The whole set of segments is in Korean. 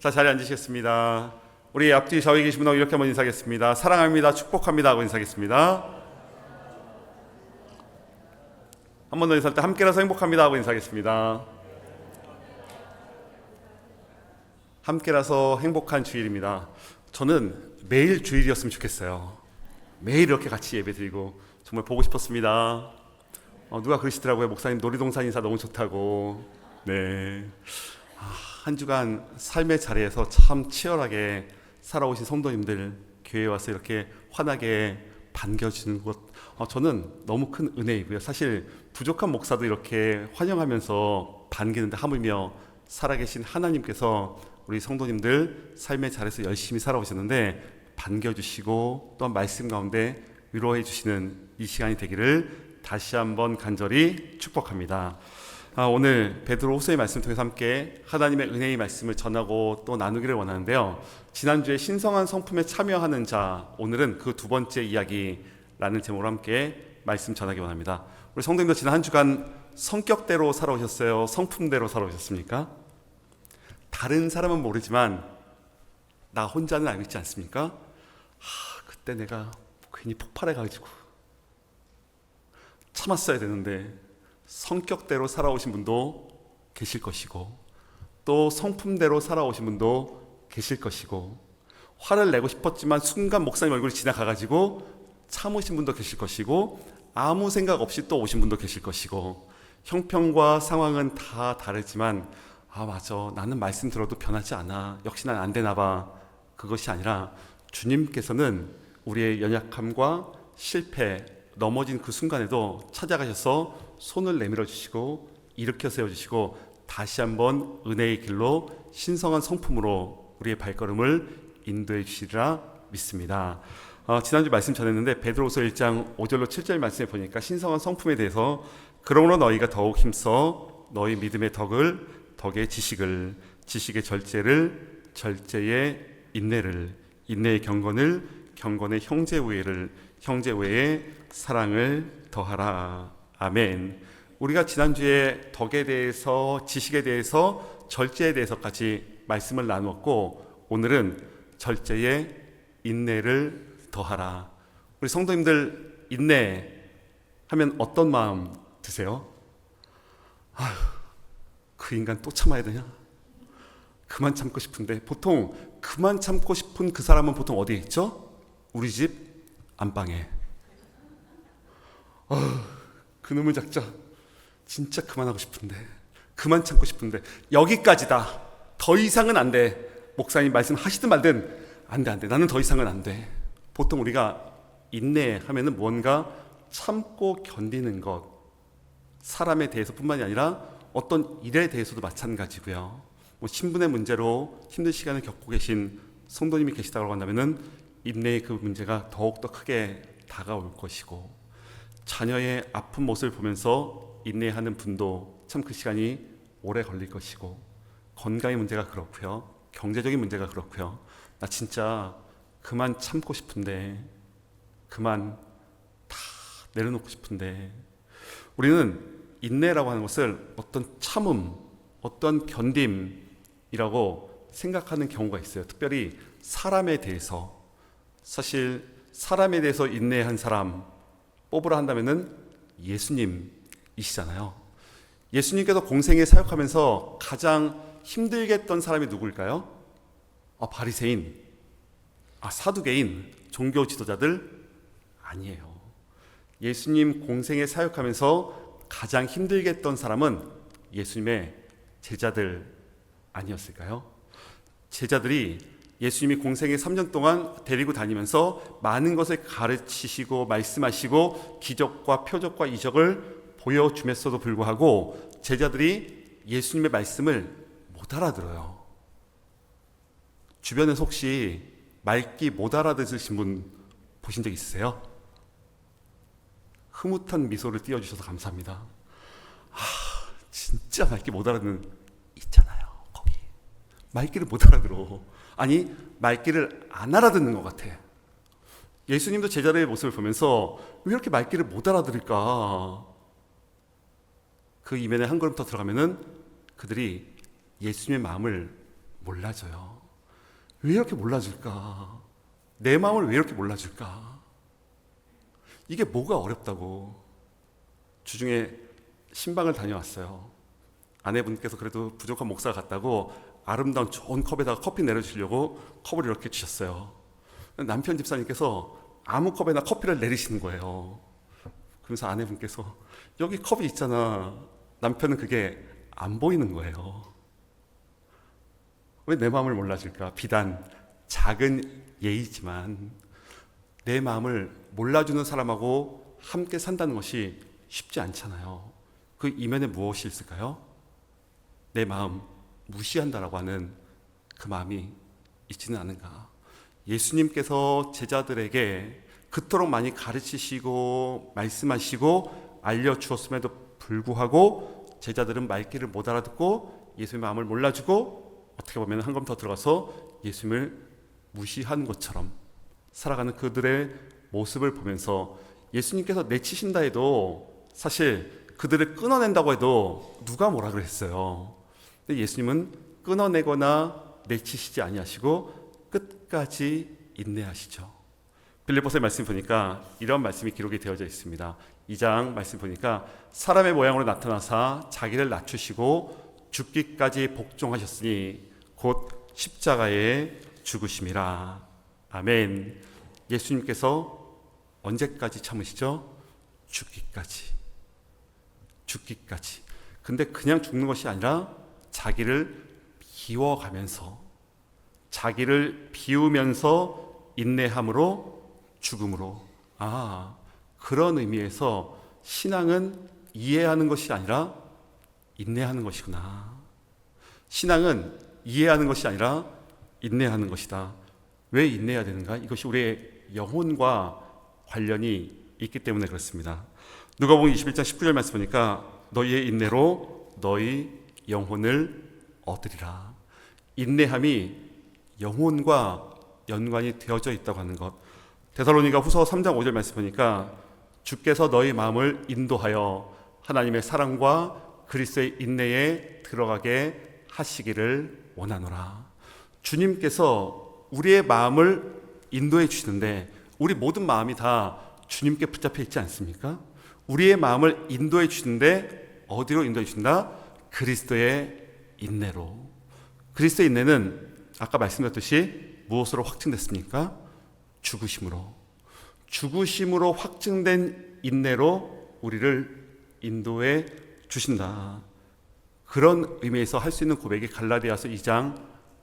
자, 자리에 앉으시겠습니다. 우리 앞뒤 좌우에 계신 분하고 이렇게 한번 인사하겠습니다. 사랑합니다, 축복합니다 하고 인사하겠습니다. 한 번 더 인사할 때 함께라서 행복합니다 하고 인사하겠습니다. 함께라서 행복한 주일입니다. 저는 매일 주일이었으면 좋겠어요. 매일 이렇게 같이 예배드리고 정말 보고 싶었습니다. 누가 그러시더라고요. 목사님 놀이동산 인사 너무 좋다고. 네. 한 주간 삶의 자리에서 참 치열하게 살아오신 성도님들 교회에 와서 이렇게 환하게 반겨주는 것, 저는 너무 큰 은혜이고요. 사실 부족한 목사도 이렇게 환영하면서 반기는데 하물며 살아계신 하나님께서 우리 성도님들 삶의 자리에서 열심히 살아오셨는데 반겨주시고 또 말씀 가운데 위로해 주시는 이 시간이 되기를 다시 한번 간절히 축복합니다. 오늘 베드로후서의 말씀을 통해서 함께 하나님의 은혜의 말씀을 전하고 또 나누기를 원하는데요. 지난주에 신성한 성품에 참여하는 자, 오늘은 그 두 번째 이야기라는 제목으로 함께 말씀 전하기 원합니다. 우리 성도님들 지난 한 주간 성격대로 살아오셨어요? 성품대로 살아오셨습니까? 다른 사람은 모르지만 나 혼자는 알고 있지 않습니까? 그때 내가 괜히 폭발해가지고 참았어야 되는데, 성격대로 살아오신 분도 계실 것이고 또 성품대로 살아오신 분도 계실 것이고, 화를 내고 싶었지만 순간 목사님 얼굴이 지나가가지고 참으신 분도 계실 것이고, 아무 생각 없이 또 오신 분도 계실 것이고, 형편과 상황은 다 다르지만 맞아, 나는 말씀 들어도 변하지 않아, 역시 난 안 되나 봐. 그것이 아니라 주님께서는 우리의 연약함과 실패, 넘어진 그 순간에도 찾아가셔서 손을 내밀어 주시고 일으켜 세워주시고 다시 한번 은혜의 길로 신성한 성품으로 우리의 발걸음을 인도해 주시리라 믿습니다. 지난주 말씀 전했는데 베드로후서 1장 5절로 7절 말씀에 보니까 신성한 성품에 대해서 그러므로 너희가 더욱 힘써 너희 믿음의 덕의 지식을, 지식의 절제를, 절제의 인내를, 인내의 경건을, 경건의 형제우애를, 형제우애의 사랑을 더하라. 아멘. 우리가 지난주에 덕에 대해서, 지식에 대해서, 절제에 대해서까지 말씀을 나누었고, 오늘은 절제의 인내를 더하라. 우리 성도님들 인내하면 어떤 마음 드세요? 그 인간 또 참아야 되냐? 그만 참고 싶은데, 보통 그만 참고 싶은 그 사람은 보통 어디에 있죠? 우리 집 안방에. 그놈의 작자 진짜 그만하고 싶은데, 그만 참고 싶은데, 여기까지다, 더 이상은 안 돼. 목사님 말씀하시든 말든 안 돼, 나는 더 이상은 안 돼. 보통 우리가 인내하면은 뭔가 참고 견디는 것, 사람에 대해서 뿐만이 아니라 어떤 일에 대해서도 마찬가지고요. 신분의 문제로 힘든 시간을 겪고 계신 성도님이 계시다고 한다면은 인내의 그 문제가 더욱더 크게 다가올 것이고, 자녀의 아픈 모습을 보면서 인내하는 분도 참 그 시간이 오래 걸릴 것이고, 건강의 문제가 그렇고요, 경제적인 문제가 그렇고요. 나 진짜 그만 참고 싶은데, 그만 다 내려놓고 싶은데, 우리는 인내라고 하는 것을 어떤 참음, 어떤 견딤이라고 생각하는 경우가 있어요. 특별히 사람에 대해서. 사실 사람에 대해서 인내한 사람 뽑으라 한다면은 예수님이시잖아요. 예수님께서 공생에 사역하면서 가장 힘들게 했던 사람이 누구일까요? 바리새인, 사두개인, 종교 지도자들? 아니에요. 예수님 공생에 사역하면서 가장 힘들게 했던 사람은 예수님의 제자들 아니었을까요? 제자들이 예수님이 공생의 3년 동안 데리고 다니면서 많은 것을 가르치시고 말씀하시고 기적과 표적과 이적을 보여주면서도 불구하고 제자들이 예수님의 말씀을 못 알아들어요. 주변에서 혹시 말귀 못 알아들으신 분 보신 적 있으세요? 흐뭇한 미소를 띄워주셔서 감사합니다. 진짜 말귀 못 알아듣는 있잖아요. 거기 말귀를 못 알아들어. 아니, 말귀를 안 알아듣는 것 같아. 예수님도 제자들의 모습을 보면서 왜 이렇게 말귀를 못 알아들을까? 그 이면에 한 걸음 더 들어가면은 그들이 예수님의 마음을 몰라줘요. 왜 이렇게 몰라줄까? 내 마음을 왜 이렇게 몰라줄까? 이게 뭐가 어렵다고. 주중에 신방을 다녀왔어요. 아내분께서 그래도 부족한 목사가 같다고 아름다운 좋은 컵에다가 커피 내려주시려고 컵을 이렇게 주셨어요. 남편 집사님께서 아무 컵에나 커피를 내리시는 거예요. 그러면서 아내분께서 여기 컵이 있잖아. 남편은 그게 안 보이는 거예요. 왜 내 마음을 몰라줄까? 비단 작은 예의지만 내 마음을 몰라주는 사람하고 함께 산다는 것이 쉽지 않잖아요. 그 이면에 무엇이 있을까요? 내 마음 무시한다라고 하는 그 마음이 있지는 않은가? 예수님께서 제자들에게 그토록 많이 가르치시고 말씀하시고 알려주었음에도 불구하고 제자들은 말귀를 못 알아듣고 예수님의 마음을 몰라주고 어떻게 보면 한 걸음 더 들어가서 예수님을 무시한 것처럼 살아가는 그들의 모습을 보면서 예수님께서 내치신다 해도 사실 그들을 끊어낸다고 해도 누가 뭐라 그랬어요. 근데 예수님은 끊어내거나 내치시지 아니하시고 끝까지 인내하시죠. 빌립보서의 말씀 보니까 이런 말씀이 기록이 되어져 있습니다. 2장 말씀 보니까 사람의 모양으로 나타나사 자기를 낮추시고 죽기까지 복종하셨으니 곧 십자가에 죽으심이라. 아멘. 예수님께서 언제까지 참으시죠? 죽기까지. 죽기까지. 근데 그냥 죽는 것이 아니라 자기를 비워가면서, 자기를 비우면서 인내함으로 죽음으로. 그런 의미에서 신앙은 이해하는 것이 아니라 인내하는 것이구나. 신앙은 이해하는 것이 아니라 인내하는 것이다. 왜 인내해야 되는가? 이것이 우리의 영혼과 관련이 있기 때문에 그렇습니다. 누가복음 21장 19절 말씀 보니까 너희의 인내로 너희 영혼을 얻으리라. 인내함이 영혼과 연관이 되어져 있다고 하는 것. 데살로니가 후서 3장 5절 말씀 보니까 주께서 너희 마음을 인도하여 하나님의 사랑과 그리스도의 인내에 들어가게 하시기를 원하노라. 주님께서 우리의 마음을 인도해 주시는데 우리 모든 마음이 다 주님께 붙잡혀 있지 않습니까? 우리의 마음을 인도해 주시는데 어디로 인도해 주신다? 그리스도의 인내로. 그리스도의 인내는 아까 말씀드렸듯이 무엇으로 확증됐습니까? 죽으심으로. 죽으심으로 확증된 인내로 우리를 인도해 주신다. 그런 의미에서 할 수 있는 고백이 갈라디아서 2장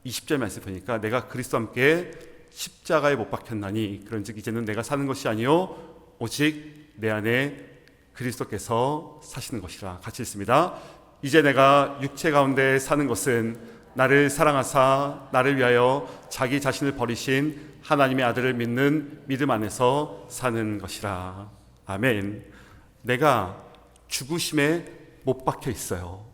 20절 말씀 보니까 내가 그리스도와 함께 십자가에 못 박혔나니 그런즉 이제는 내가 사는 것이 아니요 오직 내 안에 그리스도께서 사시는 것이라. 같이 읽습니다. 이제 내가 육체 가운데 사는 것은 나를 사랑하사 나를 위하여 자기 자신을 버리신 하나님의 아들을 믿는 믿음 안에서 사는 것이라. 아멘. 내가 죽으심에 못 박혀 있어요.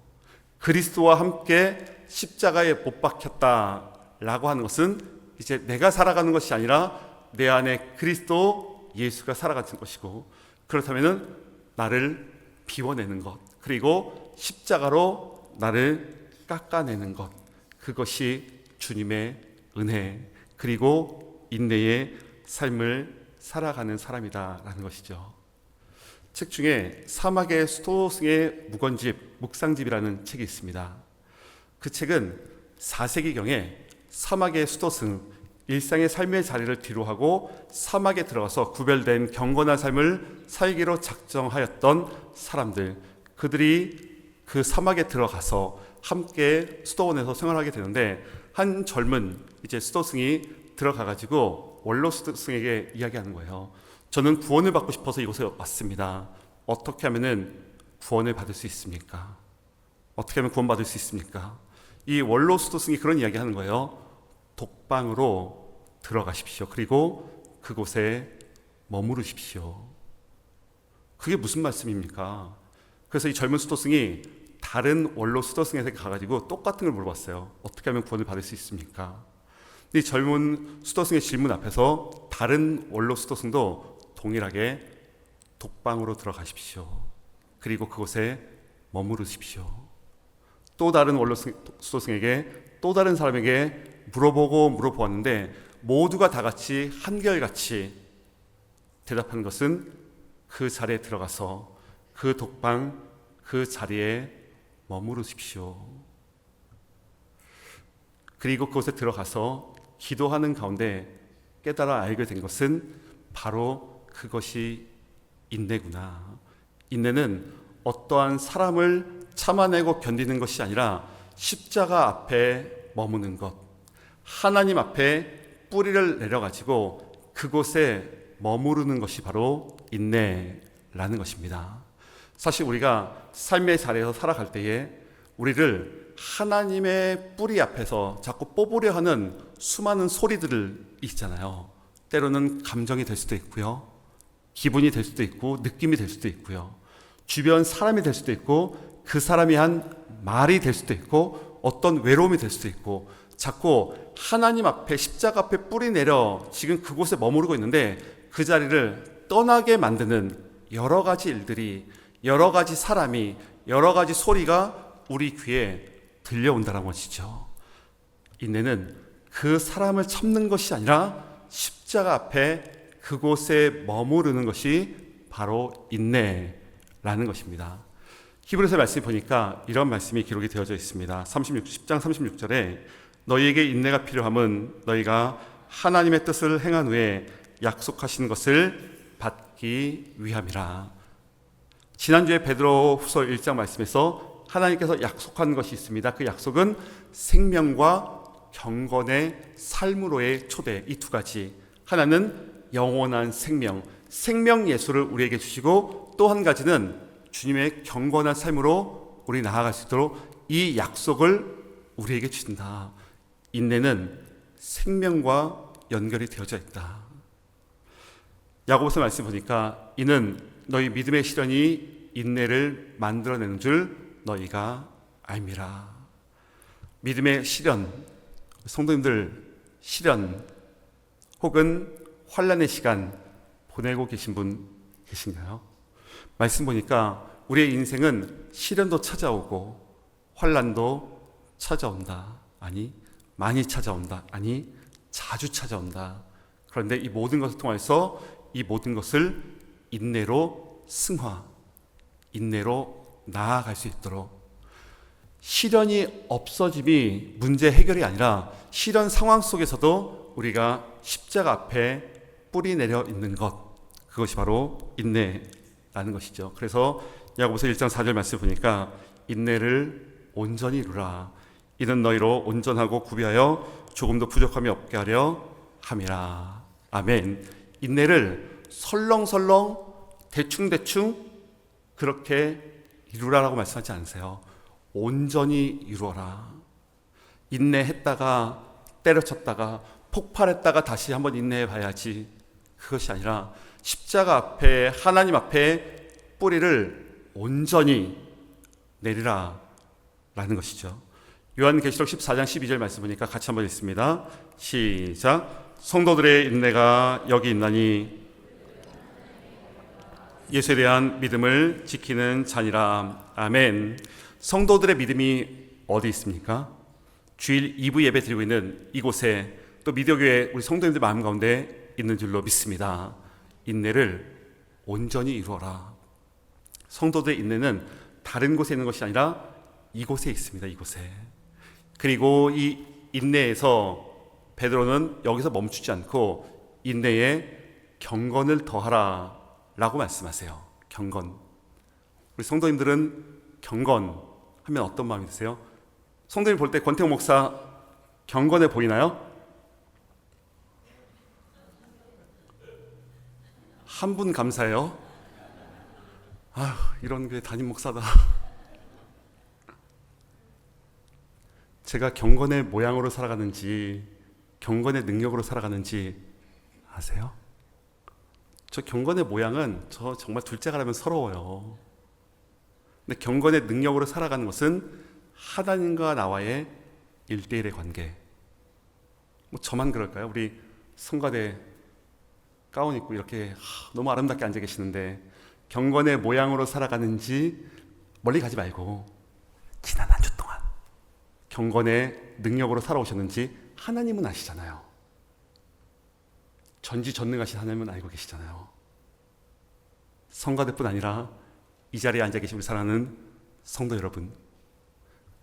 그리스도와 함께 십자가에 못 박혔다라고 하는 것은 이제 내가 살아가는 것이 아니라 내 안에 그리스도 예수가 살아가는 것이고, 그렇다면 나를 비워내는 것, 그리고 십자가로 나를 깎아내는 것, 그것이 주님의 은혜 그리고 인내의 삶을 살아가는 사람이다라는 것이죠. 책 중에 사막의 수도승의 묵언집, 묵상집이라는 책이 있습니다. 그 책은 4세기경에 사막의 수도승, 일상의 삶의 자리를 뒤로하고 사막에 들어가서 구별된 경건한 삶을 살기로 작정하였던 사람들, 그들이 그 사막에 들어가서 함께 수도원에서 생활하게 되는데, 한 젊은 이제 수도승이 들어가가지고 원로 수도승에게 이야기하는 거예요. 저는 구원을 받고 싶어서 이곳에 왔습니다. 어떻게 하면은 구원을 받을 수 있습니까? 어떻게 하면 구원 받을 수 있습니까? 이 원로 수도승이 그런 이야기 하는 거예요. 독방으로 들어가십시오. 그리고 그곳에 머무르십시오. 그게 무슨 말씀입니까? 그래서 이 젊은 수도승이 다른 원로 수도승에게 가가지고 똑같은 걸 물어봤어요. 어떻게 하면 구원을 받을 수 있습니까? 이 젊은 수도승의 질문 앞에서 다른 원로 수도승도 동일하게 독방으로 들어가십시오. 그리고 그곳에 머무르십시오. 또 다른 원로 수도승에게 또 다른 사람에게 물어보았는데 모두가 다 같이 한결같이 대답한 것은 그 자리에 들어가서 그 독방 그 자리에 머무르십시오. 그리고 그곳에 들어가서 기도하는 가운데 깨달아 알게 된 것은 바로 그것이 인내구나. 인내는 어떠한 사람을 참아내고 견디는 것이 아니라 십자가 앞에 머무는 것, 하나님 앞에 뿌리를 내려가지고 그곳에 머무르는 것이 바로 인내라는 것입니다. 사실 우리가 삶의 자리에서 살아갈 때에 우리를 하나님의 뿌리 앞에서 자꾸 뽑으려 하는 수많은 소리들을 있잖아요. 때로는 감정이 될 수도 있고요, 기분이 될 수도 있고, 느낌이 될 수도 있고요, 주변 사람이 될 수도 있고, 그 사람이 한 말이 될 수도 있고, 어떤 외로움이 될 수도 있고, 자꾸 하나님 앞에 십자가 앞에 뿌리 내려 지금 그곳에 머무르고 있는데 그 자리를 떠나게 만드는 여러 가지 일들이, 여러 가지 사람이, 여러 가지 소리가 우리 귀에 들려온다는 것이죠. 인내는 그 사람을 참는 것이 아니라 십자가 앞에 그곳에 머무르는 것이 바로 인내라는 것입니다. 히브리서 말씀 보니까 이런 말씀이 기록이 되어져 있습니다. 10장 36절에 너희에게 인내가 필요함은 너희가 하나님의 뜻을 행한 후에 약속하신 것을 받기 위함이라. 지난주에 베드로 후서 1장 말씀에서 하나님께서 약속한 것이 있습니다. 그 약속은 생명과 경건의 삶으로의 초대, 이 두 가지. 하나는 영원한 생명, 생명 예수를 우리에게 주시고, 또 한 가지는 주님의 경건한 삶으로 우리 나아갈 수 있도록 이 약속을 우리에게 주신다. 인내는 생명과 연결이 되어져 있다. 야고보서 말씀 보니까 이는 너희 믿음의 시련이 인내를 만들어내는 줄 너희가 알미라. 믿음의 시련, 성도님들 시련 혹은 환난의 시간 보내고 계신 분 계신가요? 말씀 보니까 우리의 인생은 시련도 찾아오고 환난도 찾아온다. 아니, 많이 찾아온다. 아니, 자주 찾아온다. 그런데 이 모든 것을 통해서 이 모든 것을 인내로 승화, 인내로 나아갈 수 있도록, 시련이 없어짐이 문제 해결이 아니라 시련 상황 속에서도 우리가 십자가 앞에 뿌리 내려 있는 것, 그것이 바로 인내라는 것이죠. 그래서 야고보서 1장 4절 말씀 보니까 인내를 온전히 이루라. 이는 너희로 온전하고 구비하여 조금도 부족함이 없게 하려 함이라. 아멘. 인내를 설렁설렁 대충대충 그렇게 이루라라고 말씀하지 않으세요. 온전히 이루어라. 인내했다가 때려쳤다가 폭발했다가 다시 한번 인내해 봐야지, 그것이 아니라 십자가 앞에 하나님 앞에 뿌리를 온전히 내리라 라는 것이죠. 요한계시록 14장 12절 말씀 보니까 같이 한번 읽습니다. 시작. 성도들의 인내가 여기 있나니 예수에 대한 믿음을 지키는 자니라. 아멘. 성도들의 믿음이 어디 있습니까? 주일 2부 예배 드리고 있는 이곳에, 또 미디어교회 우리 성도님들 마음 가운데 있는 줄로 믿습니다. 인내를 온전히 이루어라. 성도들의 인내는 다른 곳에 있는 것이 아니라 이곳에 있습니다. 이곳에. 그리고 이 인내에서 베드로는 여기서 멈추지 않고 인내에 경건을 더하라 라고 말씀하세요. 경건. 우리 성도님들은 경건 하면 어떤 마음이 드세요? 성도님 볼 때 권태웅 목사 경건해 보이나요? 한 분 감사해요. 아휴, 이런 게 담임 목사다. 제가 경건의 모양으로 살아가는지 경건의 능력으로 살아가는지 아세요? 저 경건의 모양은 저 정말 둘째가라면 서러워요. 근데 경건의 능력으로 살아가는 것은 하나님과 나와의 1대1의 관계. 뭐 저만 그럴까요? 우리 성가대 가운 입고 이렇게 너무 아름답게 앉아 계시는데 경건의 모양으로 살아가는지 멀리 가지 말고 지난 한 주 동안 경건의 능력으로 살아오셨는지 하나님은 아시잖아요. 전지전능하신 하나님은 알고 계시잖아요. 성가대뿐 아니라 이 자리에 앉아 계신 우리 사랑하는 성도 여러분,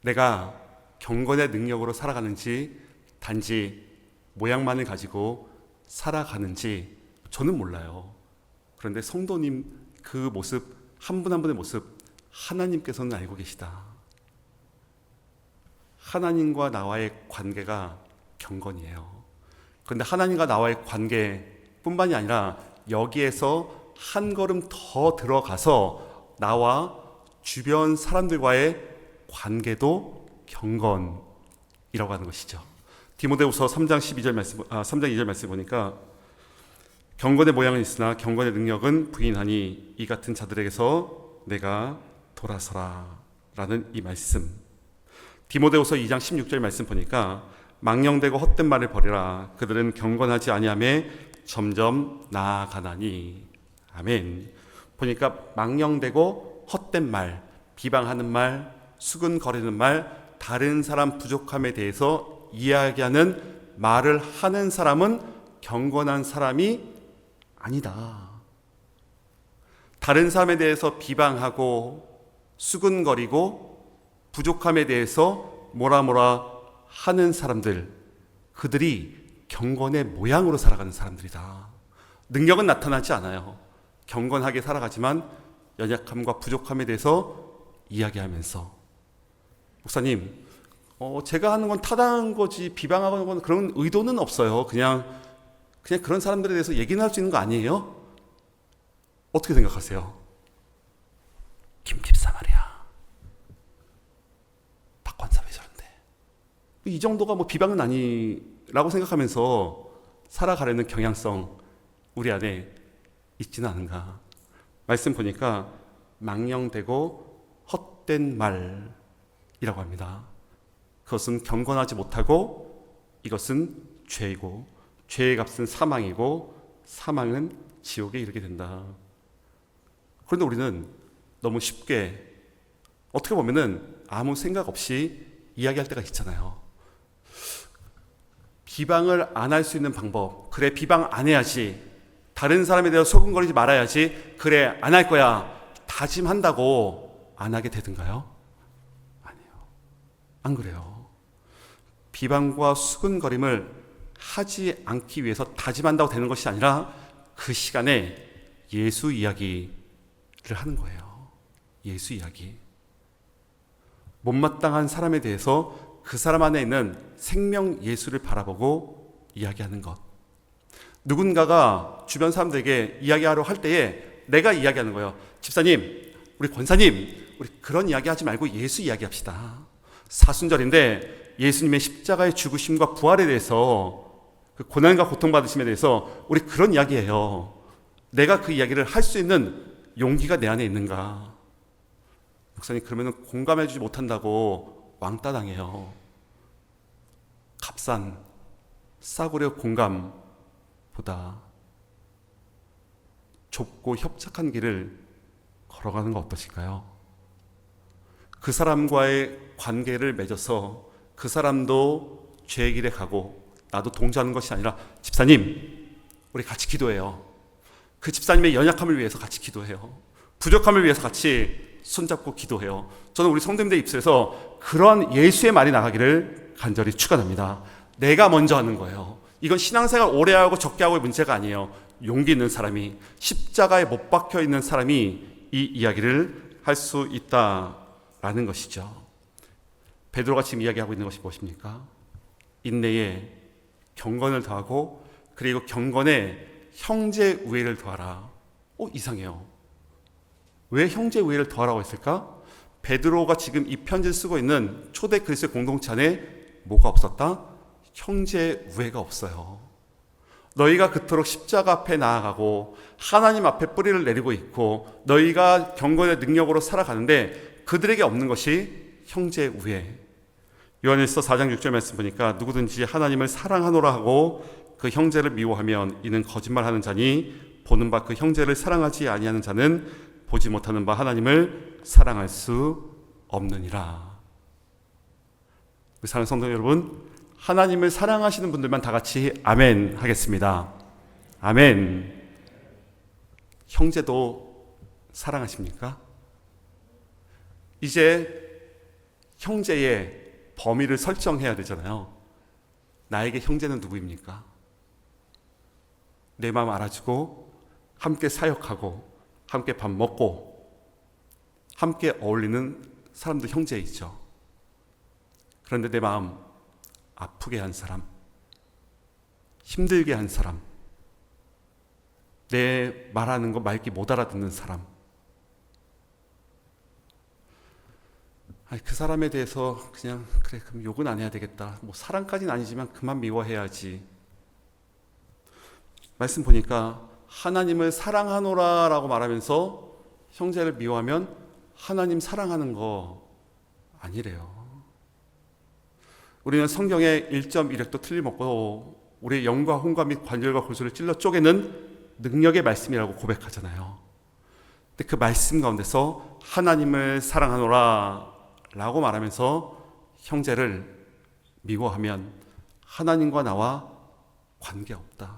내가 경건의 능력으로 살아가는지 단지 모양만을 가지고 살아가는지 저는 몰라요. 그런데 성도님 그 모습, 한 분 한 분의 모습 하나님께서는 알고 계시다. 하나님과 나와의 관계가 경건이에요. 그런데 하나님과 나와의 관계뿐만이 아니라 여기에서 한 걸음 더 들어가서 나와 주변 사람들과의 관계도 경건이라고 하는 것이죠. 디모데후서 3장 2절 말씀 보니까 경건의 모양은 있으나 경건의 능력은 부인하니 이 같은 자들에게서 내가 돌아서라 라는 이 말씀. 디모데후서 2장 16절 말씀 보니까 망령되고 헛된 말을 버리라. 그들은 경건하지 아니하매 점점 나아가나니. 아멘. 보니까 망령되고 헛된 말, 비방하는 말, 수근거리는 말, 다른 사람 부족함에 대해서 이야기하는 말을 하는 사람은 경건한 사람이 아니다. 다른 사람에 대해서 비방하고 수근거리고 부족함에 대해서 뭐라 하는 사람들, 그들이 경건의 모양으로 살아가는 사람들이다. 능력은 나타나지 않아요. 경건하게 살아가지만 연약함과 부족함에 대해서 이야기하면서, 목사님, 제가 하는 건 타당한 거지 비방하는 건 그런 의도는 없어요. 그냥 그런 사람들에 대해서 얘기는 할 수 있는 거 아니에요? 어떻게 생각하세요? 김집사 말이야. 박관사 왜 저런데? 이 정도가 뭐 비방은 아니라고 생각하면서 살아가려는 경향성 우리 안에 있지는 않은가? 말씀 보니까 망령되고 헛된 말이라고 합니다. 그것은 경건하지 못하고 이것은 죄이고 죄의 값은 사망이고 사망은 지옥에 이르게 된다. 그런데 우리는 너무 쉽게 어떻게 보면은 아무 생각 없이 이야기할 때가 있잖아요. 비방을 안 할 수 있는 방법, 그래 비방 안 해야지, 다른 사람에 대해서 소근거리지 말아야지, 그래 안 할 거야 다짐한다고 안 하게 되든가요? 아니에요. 안 그래요. 비방과 수근거림을 하지 않기 위해서 다짐한다고 되는 것이 아니라 그 시간에 예수 이야기를 하는 거예요. 예수 이야기. 못마땅한 사람에 대해서 그 사람 안에 있는 생명 예수를 바라보고 이야기하는 것. 누군가가 주변 사람들에게 이야기하려 할 때에 내가 이야기하는 거예요. 집사님, 우리 권사님, 우리 그런 이야기 하지 말고 예수 이야기합시다. 사순절인데 예수님의 십자가의 죽으심과 부활에 대해서, 그 고난과 고통받으심에 대해서 우리 그런 이야기해요. 내가 그 이야기를 할 수 있는 용기가 내 안에 있는가? 목사님, 그러면 공감해 주지 못한다고 왕따 당해요. 값싼 싸구려 공감보다 좁고 협착한 길을 걸어가는 거 어떠실까요? 그 사람과의 관계를 맺어서 그 사람도 죄의 길에 가고 나도 동조하는 것이 아니라, 집사님, 우리 같이 기도해요. 그 집사님의 연약함을 위해서 같이 기도해요. 부족함을 위해서 같이 손잡고 기도해요. 저는 우리 성도님들 입술에서 그런 예수의 말이 나가기를 간절히 축원합니다. 내가 먼저 하는 거예요. 이건 신앙생활 오래 하고 적게 하고의 문제가 아니에요. 용기 있는 사람이, 십자가에 못 박혀 있는 사람이 이 이야기를 할 수 있다라는 것이죠. 베드로가 지금 이야기하고 있는 것이 무엇입니까? 인내에 경건을 더하고, 그리고 경건에 형제 우애를 더하라. 이상해요. 왜 형제 우애를 더하라고 했을까? 베드로가 지금 이 편지를 쓰고 있는 초대 그리스도의 공동체 안에 뭐가 없었다? 형제 우애가 없어요. 너희가 그토록 십자가 앞에 나아가고 하나님 앞에 뿌리를 내리고 있고 너희가 경건의 능력으로 살아가는데 그들에게 없는 것이 형제 우애. 요한일서 4장 6절 말씀 보니까 누구든지 하나님을 사랑하노라 하고 그 형제를 미워하면 이는 거짓말하는 자니 보는 바 그 형제를 사랑하지 아니하는 자는 보지 못하는 바 하나님을 사랑할 수 없느니라. 우리 사랑하는 성도 여러분, 하나님을 사랑하시는 분들만 다 같이 아멘 하겠습니다. 아멘. 형제도 사랑하십니까? 이제 형제의 범위를 설정해야 되잖아요. 나에게 형제는 누구입니까? 내 마음 알아주고 함께 사역하고 함께 밥 먹고 함께 어울리는 사람도 형제이죠. 그런데 내 마음 아프게 한 사람, 힘들게 한 사람, 내 말하는 거 맑게 못 알아듣는 사람, 그 사람에 대해서 그냥 그래 그럼 욕은 안 해야 되겠다, 뭐 사랑까지는 아니지만 그만 미워해야지. 말씀 보니까 하나님을 사랑하노라 라고 말하면서 형제를 미워하면 하나님 사랑하는 거 아니래요. 우리는 성경의 1.1획도 틀림없고 우리의 영과 혼과 및 관절과 골수를 찔러 쪼개는 능력의 말씀이라고 고백하잖아요. 근데 그 말씀 가운데서 하나님을 사랑하노라 라고 말하면서 형제를 미워하면 하나님과 나와 관계없다.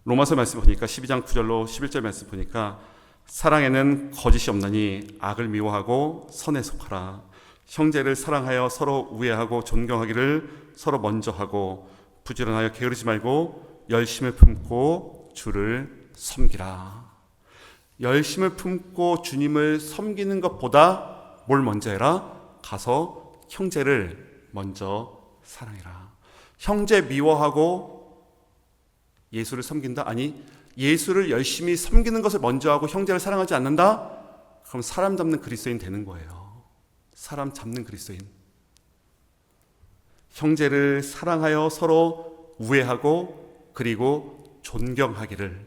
로마서 말씀 보니까 12장 9절로 11절 말씀 보니까 사랑에는 거짓이 없나니 악을 미워하고 선에 속하라. 형제를 사랑하여 서로 우애하고 존경하기를 서로 먼저 하고 부지런하여 게으르지 말고 열심을 품고 주를 섬기라. 열심을 품고 주님을 섬기는 것보다 뭘 먼저 해라? 가서 형제를 먼저 사랑해라. 형제 미워하고 예수를 섬긴다? 아니, 예수를 열심히 섬기는 것을 먼저 하고 형제를 사랑하지 않는다? 그럼 사람 잡는 그리스도인 되는 거예요. 사람 잡는 그리스도인. 형제를 사랑하여 서로 우애하고 그리고 존경하기를,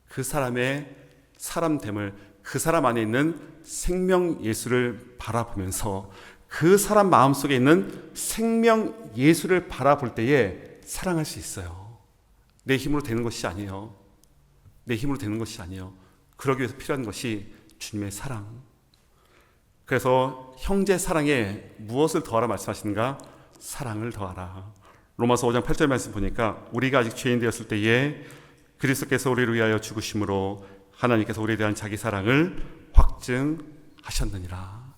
그 사람의 사람됨을, 그 사람 안에 있는 생명 예수를 바라보면서 그 사람 마음속에 있는 생명 예수를 바라볼 때에 사랑할 수 있어요. 내 힘으로 되는 것이 아니에요. 내 힘으로 되는 것이 아니에요. 그러기 위해서 필요한 것이 주님의 사랑. 그래서 형제 사랑에 무엇을 더하라 말씀하시는가? 사랑을 더하라. 로마서 5장 8절 말씀 보니까 우리가 아직 죄인 되었을 때에 그리스도께서 우리를 위하여 죽으심으로 하나님께서 우리에 대한 자기 사랑을 확증하셨느니라.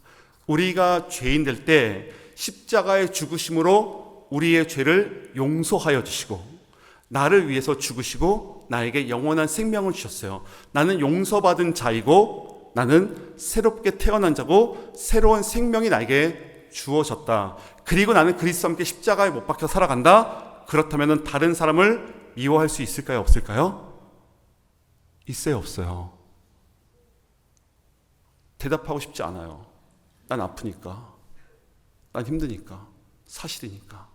우리가 죄인 될 때 십자가의 죽으심으로 우리의 죄를 용서하여 주시고 나를 위해서 죽으시고 나에게 영원한 생명을 주셨어요. 나는 용서받은 자이고 나는 새롭게 태어난 자고 새로운 생명이 나에게 주어졌다. 그리고 나는 그리스도와 함께 십자가에 못 박혀 살아간다. 그렇다면 다른 사람을 미워할 수 있을까요? 없을까요? 있어요? 없어요? 대답하고 싶지 않아요. 난 아프니까, 난 힘드니까, 사실이니까.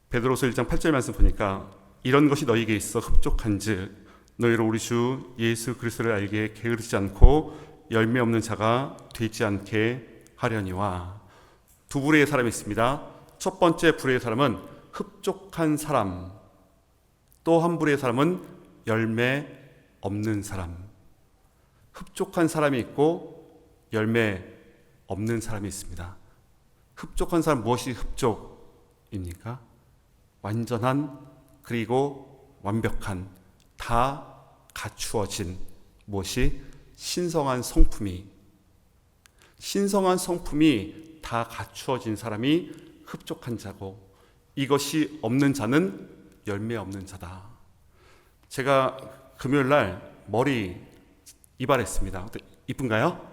베드로서 1장 8절 말씀 보니까 이런 것이 너희에게 있어 흡족한즉 너희로 우리 주 예수 그리스도를 알기에 게으르지 않고 열매 없는 자가 되지 않게 하려니와. 두 부류의 사람이 있습니다. 첫 번째 부류의 사람은 흡족한 사람, 또 한 부류의 사람은 열매 없는 사람. 흡족한 사람이 있고 열매 없는 사람이 있습니다. 흡족한 사람, 무엇이 흡족입니까? 완전한, 그리고 완벽한, 다 갖추어진, 무엇이? 신성한 성품이, 신성한 성품이 다 갖추어진 사람이 흡족한 자고, 이것이 없는 자는 열매 없는 자다. 제가 금요일 날 머리 이발했습니다. 이쁜가요?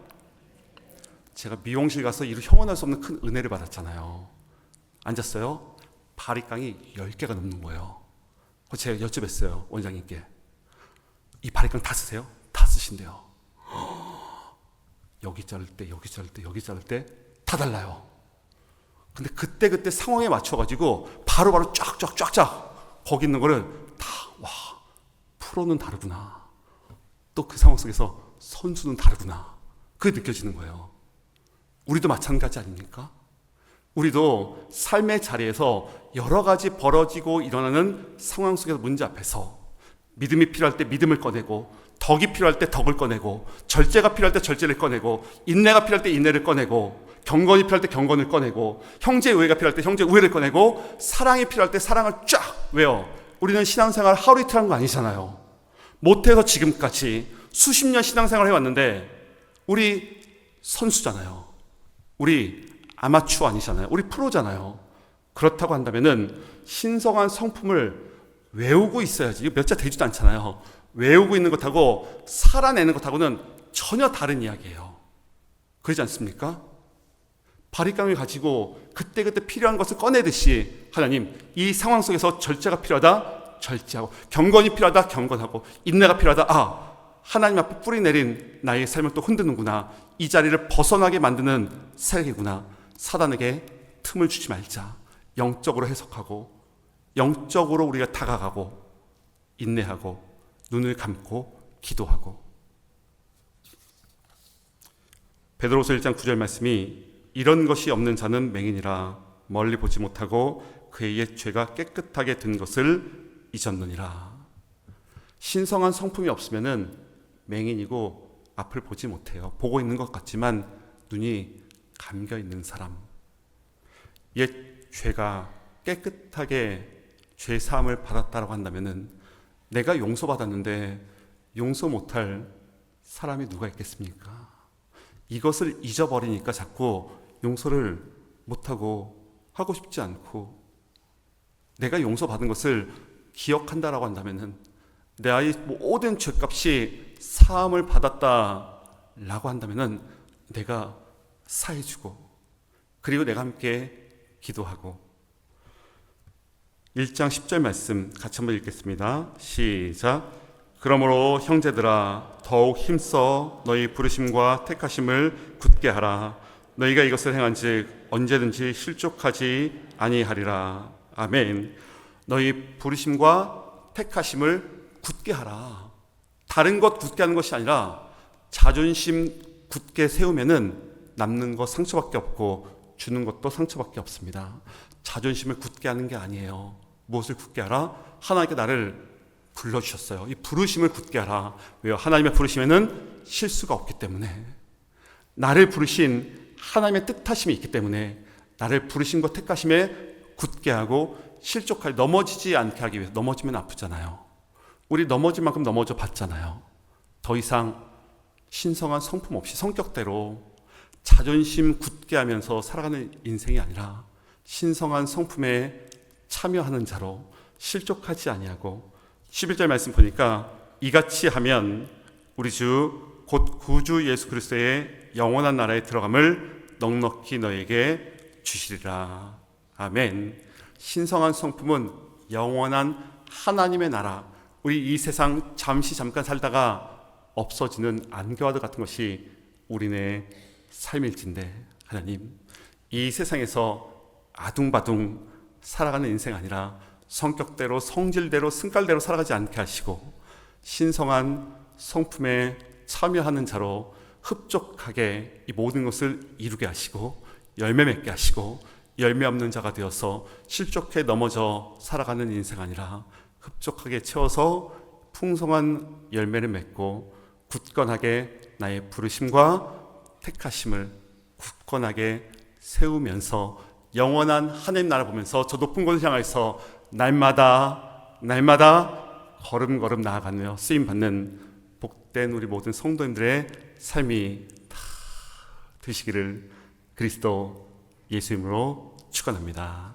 제가 미용실 가서 이루 형언할 수 없는 큰 은혜를 받았잖아요. 앉았어요. 바리깡이 10개가 넘는 거예요. 제가 여쭤봤어요, 원장님께. 이 바리깡 다 쓰세요? 다 쓰신대요. 여기 자를 때, 여기 자를 때, 여기 자를 때 다 달라요. 근데 그때 상황에 맞춰가지고 바로바로 쫙쫙쫙쫙 거기 있는 거를 다, 와, 프로는 다르구나. 또 그 상황 속에서 선수는 다르구나. 그게 느껴지는 거예요. 우리도 마찬가지 아닙니까? 우리도 삶의 자리에서 여러 가지 벌어지고 일어나는 상황 속에서 문제 앞에서 믿음이 필요할 때 믿음을 꺼내고 덕이 필요할 때 덕을 꺼내고, 절제가 필요할 때 절제를 꺼내고, 인내가 필요할 때 인내를 꺼내고, 경건이 필요할 때 경건을 꺼내고, 형제 우애가 필요할 때 형제 우애를 꺼내고, 사랑이 필요할 때 사랑을 쫙. 왜요? 우리는 신앙생활 하루 이틀 한 거 아니잖아요. 모태에서 지금까지 수십 년 신앙생활을 해왔는데 우리 선수잖아요. 우리 아마추어 아니잖아요. 우리 프로잖아요. 그렇다고 한다면은 신성한 성품을 외우고 있어야지. 이거 몇 자 되지도 않잖아요. 외우고 있는 것하고 살아내는 것하고는 전혀 다른 이야기예요. 그러지 않습니까? 바리깡을 가지고 그때그때 필요한 것을 꺼내듯이 하나님, 이 상황 속에서 절제가 필요하다, 절제하고, 경건이 필요하다, 경건하고, 인내가 필요하다, 하나님 앞에 뿌리 내린 나의 삶을 또 흔드는구나, 이 자리를 벗어나게 만드는 세력이구나, 사단에게 틈을 주지 말자. 영적으로 해석하고, 영적으로 우리가 다가가고, 인내하고, 눈을 감고, 기도하고. 베드로서 1장 9절 말씀이 이런 것이 없는 자는 맹인이라, 멀리 보지 못하고 그의 죄가 깨끗하게 든 것을 잊었느니라. 신성한 성품이 없으면은 맹인이고 앞을 보지 못해요. 보고 있는 것 같지만 눈이 감겨 있는 사람. 옛 죄가 깨끗하게 죄 사함을 받았다라고 한다면은 내가 용서받았는데 용서 못할 사람이 누가 있겠습니까? 이것을 잊어버리니까 자꾸 용서를 못하고 하고 싶지 않고, 내가 용서받은 것을 기억한다라고 한다면은 내 아이 모든 죄값이 사함을 받았다라고 한다면은 내가 사해주고, 그리고 내가 함께 기도하고. 1장 10절 말씀 같이 한번 읽겠습니다. 시작. 그러므로 형제들아, 더욱 힘써 너희 부르심과 택하심을 굳게 하라. 너희가 이것을 행한즉 언제든지 실족하지 아니하리라. 아멘. 너희 부르심과 택하심을 굳게 하라. 다른 것 굳게 하는 것이 아니라 자존심 굳게 세우면은 남는 거 상처밖에 없고 주는 것도 상처밖에 없습니다. 자존심을 굳게 하는 게 아니에요. 무엇을 굳게 하라? 하나님께 나를 불러주셨어요. 이 부르심을 굳게 하라. 왜요? 하나님의 부르심에는 실수가 없기 때문에, 나를 부르신 하나님의 뜻하심이 있기 때문에 나를 부르심과 택하심에 굳게 하고 실족할, 넘어지지 않게 하기 위해서. 넘어지면 아프잖아요. 우리 넘어질 만큼 넘어져 봤잖아요. 더 이상 신성한 성품 없이 성격대로 자존심 굳게 하면서 살아가는 인생이 아니라 신성한 성품에 참여하는 자로 실족하지 아니하고, 11절 말씀 보니까 이같이 하면 우리 주 곧 구주 예수 그리스도의 영원한 나라에 들어감을 넉넉히 너에게 주시리라. 아멘. 신성한 성품은 영원한 하나님의 나라, 우리 이 세상 잠깐 살다가 없어지는 안개와도 같은 것이 우리네 삶일진데, 하나님, 이 세상에서 아둥바둥 살아가는 인생 아니라 성격대로, 성질대로, 승깔대로 살아가지 않게 하시고 신성한 성품에 참여하는 자로 흡족하게 이 모든 것을 이루게 하시고 열매 맺게 하시고, 열매 없는 자가 되어서 실족해 넘어져 살아가는 인생 아니라 흡족하게 채워서 풍성한 열매를 맺고 굳건하게 나의 부르심과 택하심을 굳건하게 세우면서 영원한 하나님 나라 보면서 저 높은 곳을 향해서 날마다 걸음걸음 나아가며 쓰임받는 복된 우리 모든 성도님들의 삶이 다 되시기를 그리스도 예수 이름으로 축원합니다.